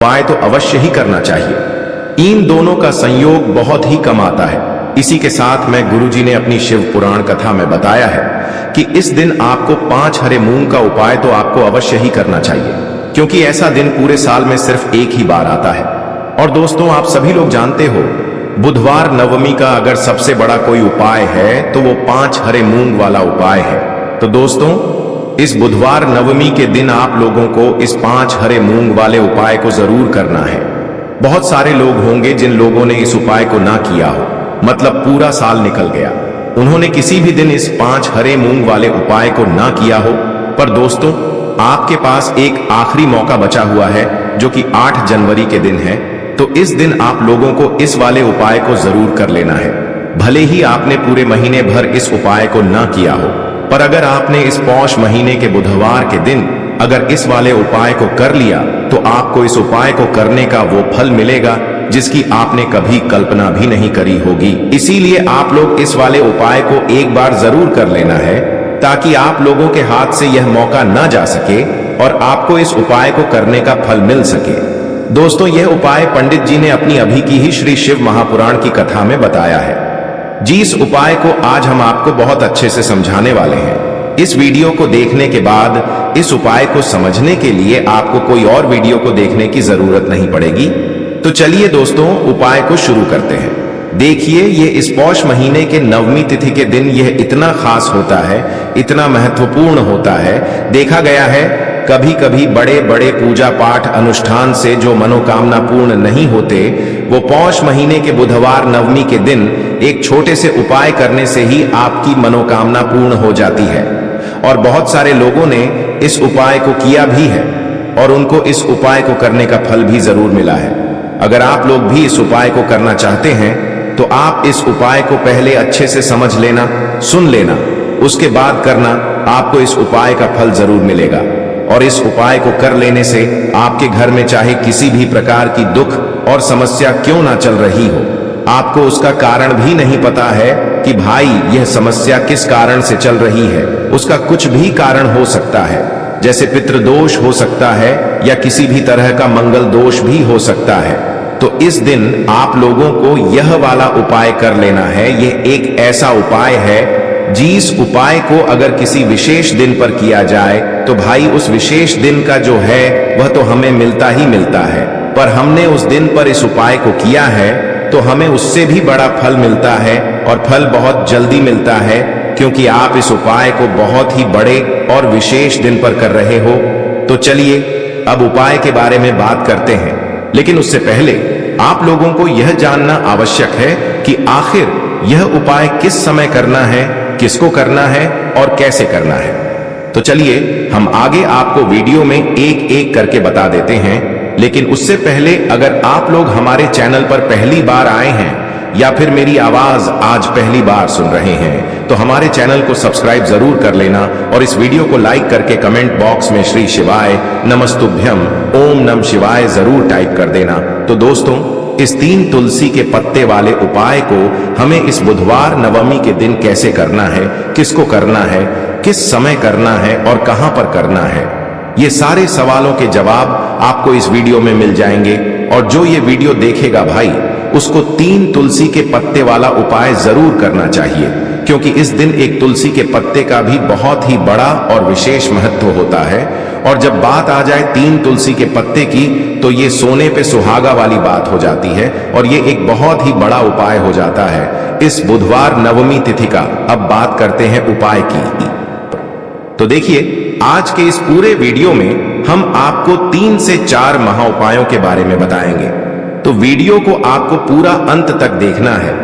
उपाय तो अवश्य ही करना चाहिए। इन दोनों का संयोग बहुत ही कम आता है। इसी के साथ मैं गुरुजी ने अपनी शिव पुराण कथा में बताया है कि इस दिन आपको 5 हरे मूंग का उपाय तो आपको अवश्य ही करना चाहिए, क्योंकि ऐसा दिन पूरे साल में सिर्फ एक ही बार आता है। और दोस्तों, आप सभी लोग जानते हो, बुधवार नवमी का अगर सबसे बड़ा कोई उपाय है तो वो 5 हरे मूंग वाला उपाय है। तो दोस्तों, इस बुधवार नवमी के दिन आप लोगों को इस 5 हरे मूंग वाले उपाय को जरूर करना है। बहुत सारे लोग होंगे जिन लोगों ने इस उपाय को ना किया हो, मतलब पूरा साल निकल गया, उन्होंने किसी भी दिन इस 5 हरे मूंग वाले उपाय को ना किया हो। पर दोस्तों, आपके पास एक आखिरी मौका बचा हुआ है, जो कि 8 जनवरी के दिन है। तो इस दिन आप लोगों को इस वाले उपाय को जरूर कर लेना है। भले ही आपने पूरे महीने भर इस उपाय को ना किया हो, पर अगर आपने इस पौष महीने के बुधवार के दिन अगर इस वाले उपाय को कर लिया तो आपको इस उपाय को करने का वो फल मिलेगा जिसकी आपने कभी कल्पना भी नहीं करी होगी। इसीलिए आप लोग इस वाले उपाय को एक बार जरूर कर लेना है, ताकि आप लोगों के हाथ से यह मौका ना जा सके और आपको इस उपाय को करने का फल मिल सके। दोस्तों, यह उपाय पंडित जी ने अपनी अभी की ही श्री शिव महापुराण की कथा में बताया है। जिस उपाय को आज हम आपको बहुत अच्छे से समझाने वाले हैं। इस वीडियो को देखने के बाद इस उपाय को समझने के लिए आपको कोई और वीडियो को देखने की जरूरत नहीं पड़ेगी। तो चलिए दोस्तों, उपाय को शुरू करते हैं। देखिए, ये इस पौष महीने के नवमी तिथि के दिन यह इतना खास होता है, इतना महत्वपूर्ण होता है। देखा गया है, कभी कभी बड़े बड़े पूजा पाठ अनुष्ठान से जो मनोकामना पूर्ण नहीं होते, वो पौष महीने के बुधवार नवमी के दिन एक छोटे से उपाय करने से ही आपकी मनोकामना पूर्ण हो जाती है। और बहुत सारे लोगों ने इस उपाय को किया भी है और उनको इस उपाय को करने का फल भी जरूर मिला है। अगर आप लोग भी इस उपाय को करना चाहते हैं तो आप इस उपाय को पहले अच्छे से समझ लेना, सुन लेना, उसके बाद करना। आपको इस उपाय का फल जरूर मिलेगा। और इस उपाय को कर लेने से आपके घर में चाहे किसी भी प्रकार की दुख और समस्या क्यों ना चल रही हो, आपको उसका कारण भी नहीं पता है कि भाई यह समस्या किस कारण से चल रही है। उसका कुछ भी कारण हो सकता है, जैसे पितृदोष हो सकता है या किसी भी तरह का मंगल दोष भी हो सकता है। तो इस दिन आप लोगों को यह वाला उपाय कर लेना है। यह एक ऐसा उपाय है जिस उपाय को अगर किसी विशेष दिन पर किया जाए तो भाई उस विशेष दिन का जो है वह तो हमें मिलता ही मिलता है। पर हमने उस दिन पर इस उपाय को किया है तो हमें उससे भी बड़ा फल मिलता है, और फल बहुत जल्दी मिलता है, क्योंकि आप इस उपाय को बहुत ही बड़े और विशेष दिन पर कर रहे हो। तो चलिए अब उपाय के बारे में बात करते हैं, लेकिन उससे पहले आप लोगों को यह जानना आवश्यक है कि आखिर यह उपाय किस समय करना है, किसको करना है और कैसे करना है। तो चलिए हम आगे आपको वीडियो में एक एक करके बता देते हैं। लेकिन उससे पहले, अगर आप लोग हमारे चैनल पर पहली बार आए हैं या फिर मेरी आवाज आज पहली बार सुन रहे हैं, तो हमारे चैनल को सब्सक्राइब जरूर कर लेना और इस वीडियो को लाइक करके कमेंट बॉक्स में श्री शिवाय नमस्तुभ्यम ओम नमः शिवाय जरूर टाइप कर देना। तो दोस्तों, इस 3 तुलसी के पत्ते वाले उपाय को हमें इस बुधवार नवमी के दिन कैसे करना है, किसको करना है, किस समय करना है और कहां पर करना है, ये सारे सवालों के जवाब आपको इस वीडियो में मिल जाएंगे। और जो ये वीडियो देखेगा भाई, उसको 3 तुलसी के पत्ते वाला उपाय जरूर करना चाहिए, क्योंकि इस दिन एक तुलसी के पत्ते का भी बहुत ही बड़ा और विशेष महत्व होता है। और जब बात आ जाए 3 तुलसी के पत्ते की, तो ये सोने पे सुहागा वाली बात हो जाती है और ये एक बहुत ही बड़ा उपाय हो जाता है इस बुधवार नवमी तिथि का। अब बात करते हैं उपाय की। तो देखिए, आज के इस पूरे वीडियो में हम आपको 3 से 4 महा उपायों के बारे में बताएंगे। तो वीडियो को आपको पूरा अंत तक देखना है।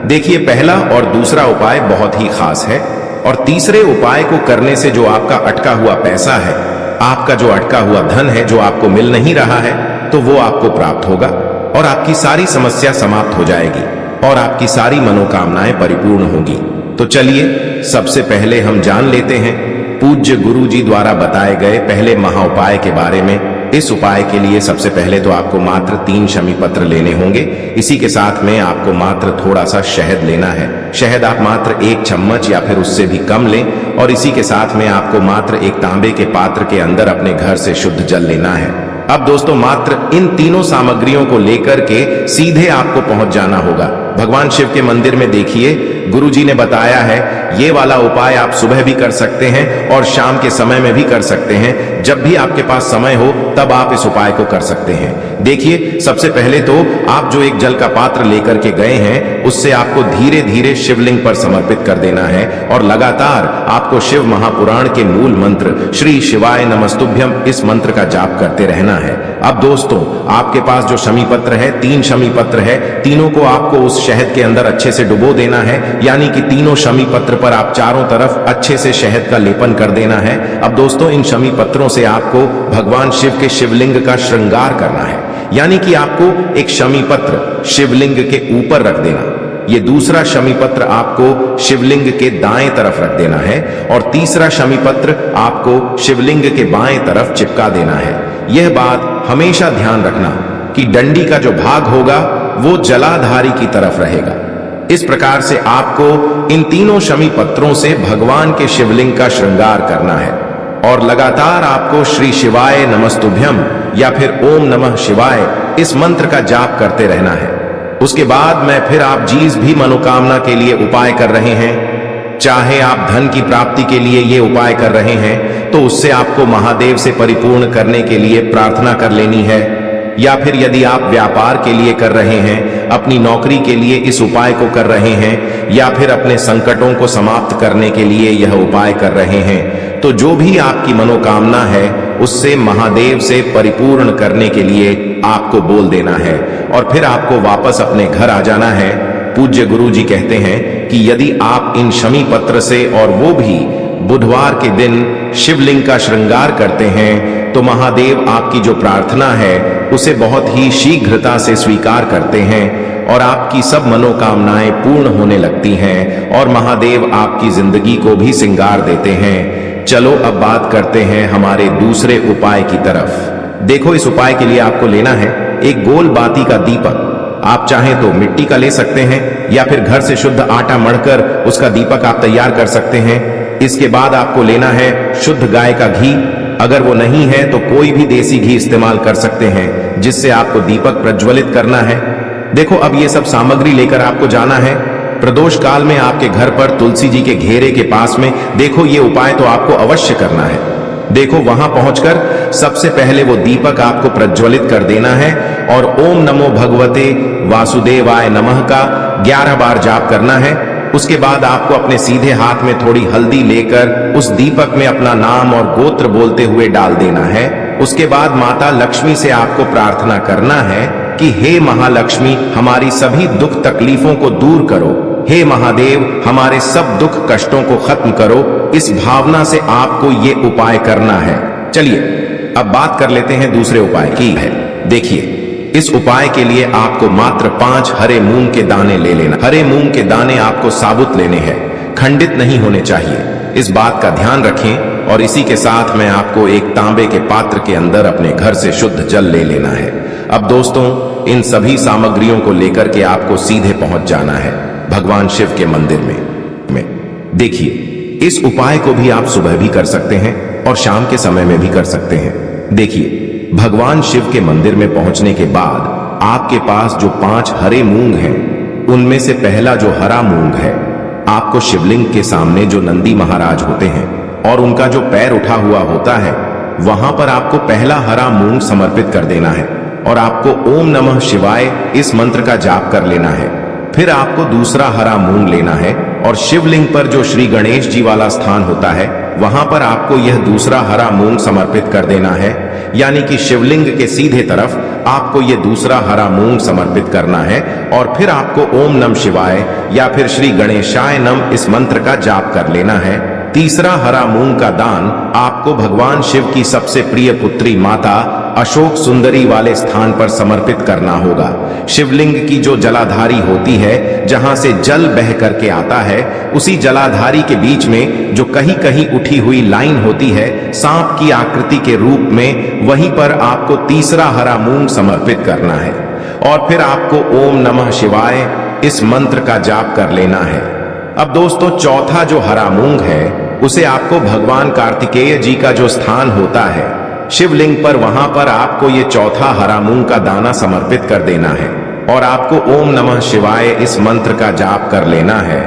देखिए, पहला और दूसरा उपाय बहुत ही खास है, और तीसरे उपाय को करने से जो आपका अटका हुआ पैसा है, आपका जो अटका हुआ धन है, जो आपको मिल नहीं रहा है, तो वो आपको प्राप्त होगा और आपकी सारी समस्या समाप्त हो जाएगी और आपकी सारी मनोकामनाएं परिपूर्ण होगी। तो चलिए सबसे पहले हम जान लेते हैं पूज्य गुरु जी द्वारा बताए गए पहले महा उपाय के बारे में। इस उपाय के लिए सबसे पहले तो आपको मात्र 3 शमी पत्र लेने होंगे। इसी के साथ में आपको मात्र थोड़ा सा शहद लेना है। शहद आप मात्र 1 चम्मच या फिर उससे भी कम लें। और इसी के साथ में आपको मात्र एक तांबे के पात्र के अंदर अपने घर से शुद्ध जल लेना है। अब दोस्तों मात्र इन तीनों सामग्रियों को लेकर के सीधे आपको पहुंच जाना होगा भगवान शिव के मंदिर में। देखिए गुरुजी ने बताया है ये वाला उपाय आप सुबह भी कर सकते हैं और शाम के समय में भी कर सकते हैं। जब भी आपके पास समय हो तब आप इस उपाय को कर सकते हैं। देखिए सबसे पहले तो आप जो एक जल का पात्र लेकर के गए हैं उससे आपको धीरे धीरे शिवलिंग पर समर्पित कर देना है और लगातार आपको शिव महापुराण के मूल मंत्र श्री शिवाय नमस्तुभ्यम इस मंत्र का जाप करते रहना है। अब दोस्तों आपके पास जो शमी पत्र है, 3 शमी पत्र है, तीनों को आपको उस शहद के अंदर अच्छे से डुबो देना है। यानी कि तीनों शमी पत्र पर आप चारों तरफ अच्छे से शहद का लेपन कर देना है। अब दोस्तों इन शमी पत्रों से आपको भगवान शिव के शिवलिंग का श्रृंगार करना है। यानी कि आपको एक शमी पत्र शिवलिंग के ऊपर रख देना, ये दूसरा शमी पत्र आपको शिवलिंग के दाएं तरफ रख देना है और तीसरा शमी पत्र आपको शिवलिंग के बाएं तरफ चिपका देना है। यह बात हमेशा ध्यान रखना कि डंडी का जो भाग होगा वो जलाधारी की तरफ रहेगा। इस प्रकार से आपको इन तीनों शमी पत्रों से भगवान के शिवलिंग का श्रृंगार करना है और लगातार आपको श्री शिवाय नमस्तुभ्यम या फिर ओम नमः शिवाय इस मंत्र का जाप करते रहना है। उसके बाद में फिर आप जिस भी मनोकामना के लिए उपाय कर रहे हैं, चाहे आप धन की प्राप्ति के लिए ये उपाय कर रहे हैं तो उससे आपको महादेव से परिपूर्ण करने के लिए प्रार्थना कर लेनी है, या फिर यदि आप व्यापार के लिए कर रहे हैं, अपनी नौकरी के लिए इस उपाय को कर रहे हैं, या फिर अपने संकटों को समाप्त करने के लिए यह उपाय कर रहे हैं, तो जो भी आपकी मनोकामना है उससे महादेव से परिपूर्ण करने के लिए आपको बोल देना है और फिर आपको वापस अपने घर आ जाना है। पूज्य गुरु जी कहते हैं कि यदि आप इन शमी पत्र से और वो भी बुधवार के दिन शिवलिंग का श्रृंगार करते हैं तो महादेव आपकी जो प्रार्थना है उसे बहुत ही शीघ्रता से स्वीकार करते हैं और आपकी सब मनोकामनाएं पूर्ण होने लगती हैं और महादेव आपकी जिंदगी को भी सिंगार देते हैं। चलो अब बात करते हैं हमारे दूसरे उपाय की तरफ। देखो इस उपाय के लिए आपको लेना है एक गोल बाती का दीपक। आप चाहें तो मिट्टी का ले सकते हैं या फिर घर से शुद्ध आटा मढ़कर उसका दीपक आप तैयार कर सकते हैं। इसके बाद आपको लेना है शुद्ध गाय का घी। अगर वो नहीं है तो कोई भी देसी घी इस्तेमाल कर सकते हैं जिससे आपको दीपक प्रज्वलित करना है। देखो अब ये सब सामग्री लेकर आपको जाना है प्रदोष काल में आपके घर पर तुलसी जी के घेरे के पास में। देखो ये उपाय तो आपको अवश्य करना है। देखो वहां पहुंचकर सबसे पहले वो दीपक आपको प्रज्वलित कर देना है और ओम नमो भगवते वासुदेवाय नमः का 11 बार जाप करना है। उसके बाद आपको अपने सीधे हाथ में थोड़ी हल्दी लेकर उस दीपक में अपना नाम और गोत्र बोलते हुए डाल देना है। उसके बाद माता लक्ष्मी से आपको प्रार्थना करना है कि हे महालक्ष्मी हमारी सभी दुख तकलीफों को दूर करो, हे महादेव हमारे सब दुख कष्टों को खत्म करो। इस भावना से आपको ये उपाय करना है। चलिए अब बात कर लेते हैं दूसरे उपाय की है। देखिए इस उपाय के लिए आपको मात्र 5 हरे मूंग के दाने ले लेना। हरे मूंग के दाने आपको साबुत लेने हैं, खंडित नहीं होने चाहिए। इस बात का ध्यान रखें और इसी के साथ में आपको एक तांबे के पात्र के अंदर अपने घर से शुद्ध जल ले लेना है। अब दोस्तों इन सभी सामग्रियों को लेकर के आपको सीधे पहुंच जाना है भगवान शिव के मंदिर में। देखिए इस उपाय को भी आप सुबह भी कर सकते हैं और शाम के समय में भी कर सकते हैं। देखिए भगवान शिव के मंदिर में पहुंचने के बाद आपके पास जो 5 हरे मूंग हैं उनमें से पहला जो हरा मूंग है आपको शिवलिंग के सामने जो नंदी महाराज होते हैं और उनका जो पैर उठा हुआ होता है वहां पर आपको पहला हरा मूंग समर्पित कर देना है और आपको ओम नमः शिवाय इस मंत्र का जाप कर लेना है। फिर आपको दूसरा हरा मूंग लेना है और शिवलिंग पर जो श्री गणेश जी वाला स्थान होता है वहां पर आपको यह दूसरा हरा मूंग समर्पित कर देना है। यानी कि शिवलिंग के सीधे तरफ आपको यह दूसरा हरा मूंग समर्पित करना है और फिर आपको ओम नमः शिवाय या फिर श्री गणेशाय नमः इस मंत्र का जाप कर लेना है। तीसरा हरा मूंग का दान आपको भगवान शिव की सबसे प्रिय पुत्री माता अशोक सुंदरी वाले स्थान पर समर्पित करना होगा। शिवलिंग की जो जलाधारी होती है जहां से जल बह करके आता है उसी जलाधारी के बीच में जो कहीं कहीं उठी हुई लाइन होती है सांप की आकृति के रूप में, वहीं पर आपको तीसरा हरा मूंग समर्पित करना है और फिर आपको ओम नमः शिवाय इस मंत्र का जाप कर लेना है। अब दोस्तों चौथा जो हरा मूंग है उसे आपको भगवान कार्तिकेय जी का जो स्थान होता है शिवलिंग पर वहां पर आपको ये चौथा हरा मूंग का दाना समर्पित कर देना है और आपको ओम नमः शिवाय इस मंत्र का जाप कर लेना है।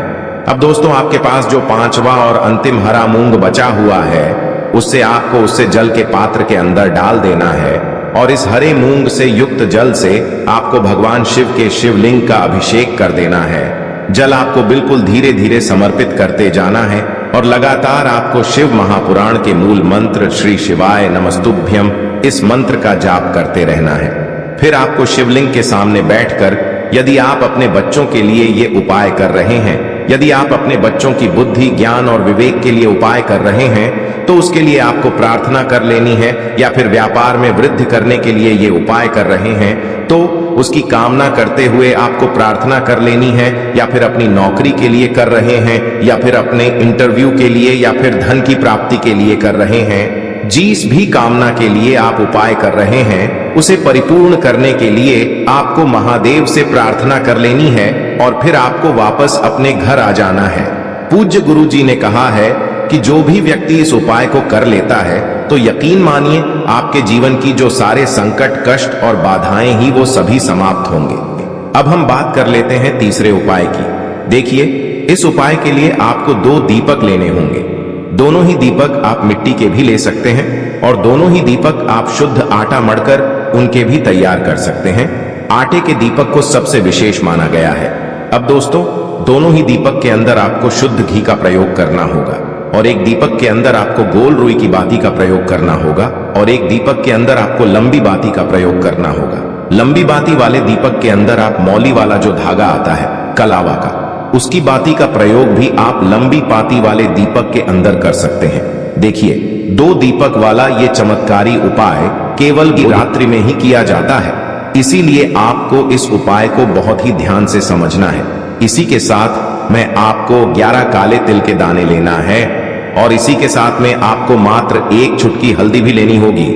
अब दोस्तों आपके पास जो पांचवा और अंतिम हरा मूंग बचा हुआ है उससे आपको उससे जल के पात्र के अंदर डाल देना है और इस हरे मूंग से युक्त जल से आपको भगवान शिव के शिवलिंग का अभिषेक कर देना है। जल आपको बिल्कुल धीरे धीरे समर्पित करते जाना है और लगातार आपको शिव महापुराण के मूल मंत्र श्री शिवाय नमस्तुभ्यम इस मंत्र का जाप करते रहना है। फिर आपको शिवलिंग के सामने बैठकर यदि आप अपने बच्चों के लिए ये उपाय कर रहे हैं, यदि आप अपने बच्चों की बुद्धि ज्ञान और विवेक के लिए उपाय कर रहे हैं तो उसके लिए आपको प्रार्थना कर लेनी है, या फिर व्यापार में वृद्धि करने के लिए ये उपाय कर रहे हैं तो उसकी कामना करते हुए आपको प्रार्थना कर लेनी है, या फिर अपनी नौकरी के लिए कर रहे हैं, या फिर अपने इंटरव्यू के लिए, या फिर धन की प्राप्ति के लिए कर रहे हैं। जिस भी कामना के लिए आप उपाय कर रहे हैं उसे परिपूर्ण करने के लिए आपको महादेव से प्रार्थना कर लेनी है और फिर आपको वापस अपने घर आ जाना है। पूज्य गुरु जी ने कहा है कि जो भी व्यक्ति इस उपाय को कर लेता है तो यकीन मानिए आपके जीवन की जो सारे संकट कष्ट और बाधाएं ही वो सभी समाप्त होंगे। अब हम बात कर लेते हैं तीसरे उपाय की। देखिए, इस उपाय के लिए आपको 2 दीपक लेने होंगे। दोनों ही दीपक आप मिट्टी के भी ले सकते हैं और दोनों ही दीपक आप शुद्ध आटा मढ़कर उनके भी तैयार कर सकते हैं। आटे के दीपक को सबसे विशेष माना गया है। अब दोस्तों, दोनों ही दीपक के अंदर आपको शुद्ध घी का प्रयोग करना होगा और एक दीपक के अंदर आपको गोल रुई की बाती का प्रयोग करना होगा और एक दीपक के अंदर आपको लंबी बाती का प्रयोग करना होगा। लंबी बाती वाले दीपक के अंदर आप मौली वाला जो धागा आता है कलावा का, उसकी बाती का प्रयोग भी आप लंबी बाती वाले दीपक के अंदर कर सकते हैं। देखिए, 2 दीपक वाला ये चमत्कारी उपाय केवल रात्रि में ही किया जाता है, इसीलिए आपको इस उपाय को बहुत ही ध्यान से समझना है। इसी के साथ में आपको 11 काले तिल के दाने लेना है और इसी के साथ में आपको मात्र 1 चुटकी हल्दी भी लेनी होगी।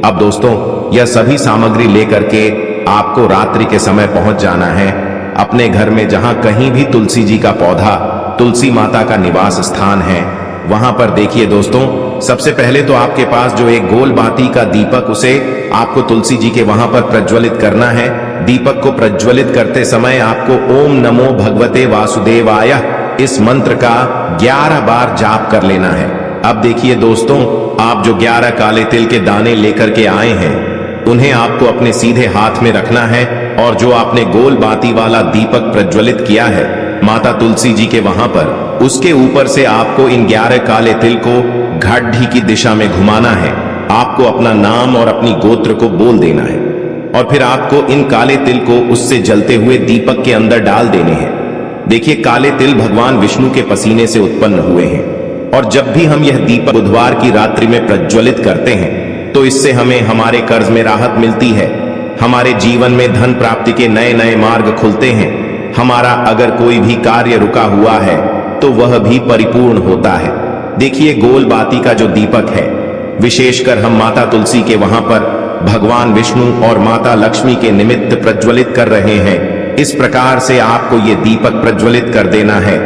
अब दोस्तों, यह सभी सामग्री लेकर के आपको रात्रि के समय पहुंच जाना है अपने घर में, जहां कहीं भी तुलसी जी का पौधा, तुलसी माता का निवास स्थान है, वहां पर देखिए दोस्तों, सबसे पहले तो आपके पास जो एक गोल बाती का दीपक, उसे आपको तुलसी जी के वहां पर प्रज्वलित करना है। दीपक को प्रज्वलित करते समय आपको ओम नमो भगवते वासुदेवाय इस मंत्र का 11 बार जाप कर लेना है। अब देखिए दोस्तों, आप जो 11 काले तिल के दाने लेकर के आए हैं उन्हें आपको अपने सीधे हाथ में रखना है और जो आपने गोल बाती वाला दीपक प्रज्वलित किया है माता तुलसी जी के वहां पर, उसके ऊपर से आपको इन 11 काले तिल को घाटी की दिशा में घुमाना है। आपको अपना नाम और अपनी गोत्र को बोल देना है और फिर आपको इन काले तिल को उससे जलते हुए दीपक के अंदर डाल देने हैं। देखिए, काले तिल भगवान विष्णु के पसीने से उत्पन्न हुए हैं और जब भी हम यह दीपक बुधवार की रात्रि में प्रज्वलित करते हैं तो इससे हमें हमारे कर्ज में राहत मिलती है, हमारे जीवन में धन प्राप्ति के नए नए मार्ग खुलते हैं, हमारा अगर कोई भी कार्य रुका हुआ है तो वह भी परिपूर्ण होता है। देखिए, गोल बाती का जो दीपक है, विशेषकर हम माता तुलसी के वहां पर भगवान विष्णु और माता लक्ष्मी के निमित्त प्रज्वलित कर रहे हैं। इस प्रकार से आपको ये दीपक प्रज्वलित कर देना है।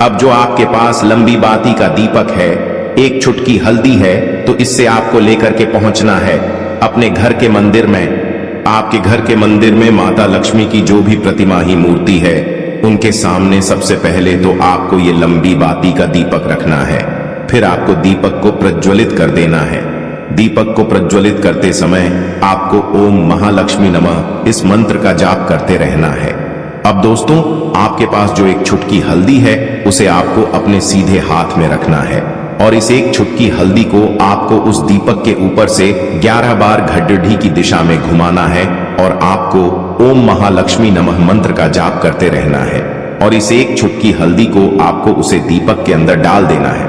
अब जो आपके पास लंबी बाती का दीपक है, 1 चुटकी हल्दी है, तो इससे आपको लेकर के पहुंचना है अपने घर के मंदिर में। आपके घर के मंदिर में माता लक्ष्मी की जो भी प्रतिमा ही मूर्ति है, उनके सामने सबसे पहले तो आपको ये लंबी बाती का दीपक रखना है। फिर आपको दीपक को प्रज्वलित कर देना है। दीपक को प्रज्वलित करते समय आपको ओम महालक्ष्मी नमः इस मंत्र का जाप करते रहना है। अब दोस्तों, आपके पास जो 1 चुटकी हल्दी है उसे आपको अपने सीधे हाथ में रखना है और इस 1 चुटकी हल्दी को आपको उस दीपक के ऊपर से 11 बार घड्डी की दिशा में घुमाना है और आपको ओम महालक्ष्मी नमः मंत्र का जाप करते रहना है और इस 1 चुटकी हल्दी को आपको उसे दीपक के अंदर डाल देना है।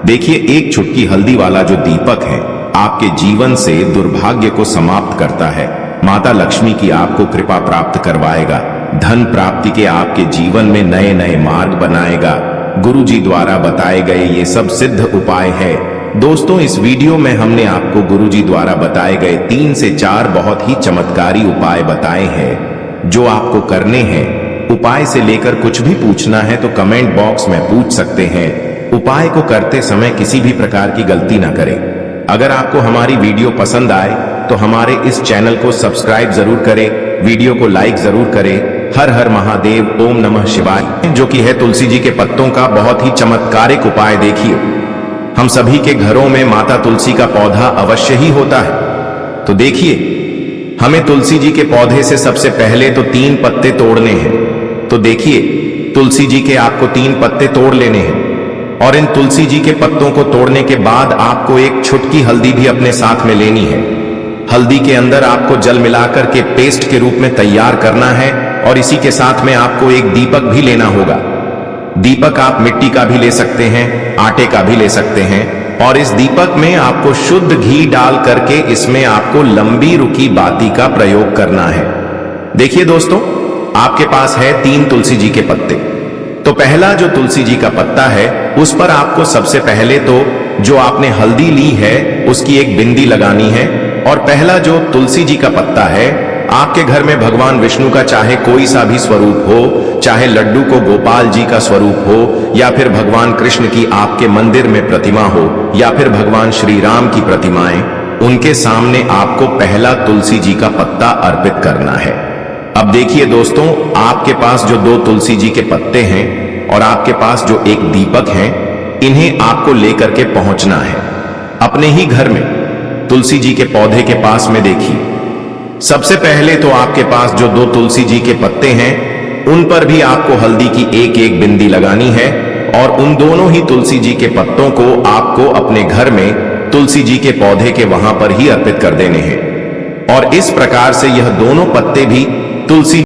देखिए, 1 चुटकी हल्दी वाला जो दीपक है आपके जीवन से दुर्भाग्य को समाप्त करता है, माता लक्ष्मी की आपको कृपा प्राप्त करवाएगा, धन प्राप्ति के आपके जीवन में नए नए मार्ग बनाएगा। गुरु जी द्वारा बताए गए ये सब सिद्ध उपाय है। दोस्तों, इस वीडियो में हमने आपको गुरु जी द्वारा बताए गए 3 से 4 बहुत ही चमत्कारी उपाय बताए हैं जो आपको करने हैं। उपाय से लेकर कुछ भी पूछना है तो कमेंट बॉक्स में पूछ सकते हैं। उपाय को करते समय किसी भी प्रकार की गलती ना करें। अगर आपको हमारी वीडियो पसंद आए तो हमारे इस चैनल को सब्सक्राइब जरूर करें, वीडियो को लाइक जरूर करें। हर हर महादेव, ओम नमः शिवाय, जो कि है तुलसी जी के पत्तों का बहुत ही चमत्कारिक उपाय। देखिए, हम सभी के घरों में माता तुलसी का पौधा अवश्य ही होता है। तो देखिए, हमें तुलसी जी के पौधे से सबसे पहले तो 3 पत्ते तोड़ने हैं। तो देखिए, तुलसी जी के आपको 3 पत्ते तोड़ लेने हैं और इन तुलसी जी के पत्तों को तोड़ने के बाद आपको एक छुटकी हल्दी भी अपने साथ में लेनी है। हल्दी के अंदर आपको जल मिलाकर के पेस्ट के रूप में तैयार करना है और इसी के साथ में आपको एक दीपक भी लेना होगा। दीपक आप मिट्टी का भी ले सकते हैं, आटे का भी ले सकते हैं और इस दीपक में आपको शुद्ध घी डाल करके इसमें आपको लंबी रुकी बाती का प्रयोग करना है। देखिए दोस्तों, आपके पास है 3 तुलसी जी के पत्ते। तो पहला जो तुलसी जी का पत्ता है उस पर आपको सबसे पहले तो जो आपने हल्दी ली है उसकी एक बिंदी लगानी है। और पहला जो तुलसी जी का पत्ता है, आपके घर में भगवान विष्णु का चाहे कोई सा भी स्वरूप हो, चाहे लड्डू को गोपाल जी का स्वरूप हो या फिर भगवान कृष्ण की आपके मंदिर में प्रतिमा हो या फिर भगवान श्री राम की प्रतिमाएं, उनके सामने आपको पहला तुलसी जी का पत्ता अर्पित करना है। अब देखिए दोस्तों, आपके पास जो 2 तुलसी जी के पत्ते हैं और आपके पास जो एक दीपक है, इन्हें आपको लेकर के पहुंचना है अपने ही घर में तुलसी जी के पौधे के पास में। देखिए, सबसे पहले तो आपके पास जो 2 तुलसी जी के पत्ते हैं उन पर भी आपको हल्दी की एक एक बिंदी लगानी है और उन दोनों ही तुलसी जी के पत्तों को आपको अपने घर में तुलसी जी के पौधे के वहां पर ही अर्पित कर देने हैं। और इस प्रकार से यह दोनों पत्ते भी तुलसी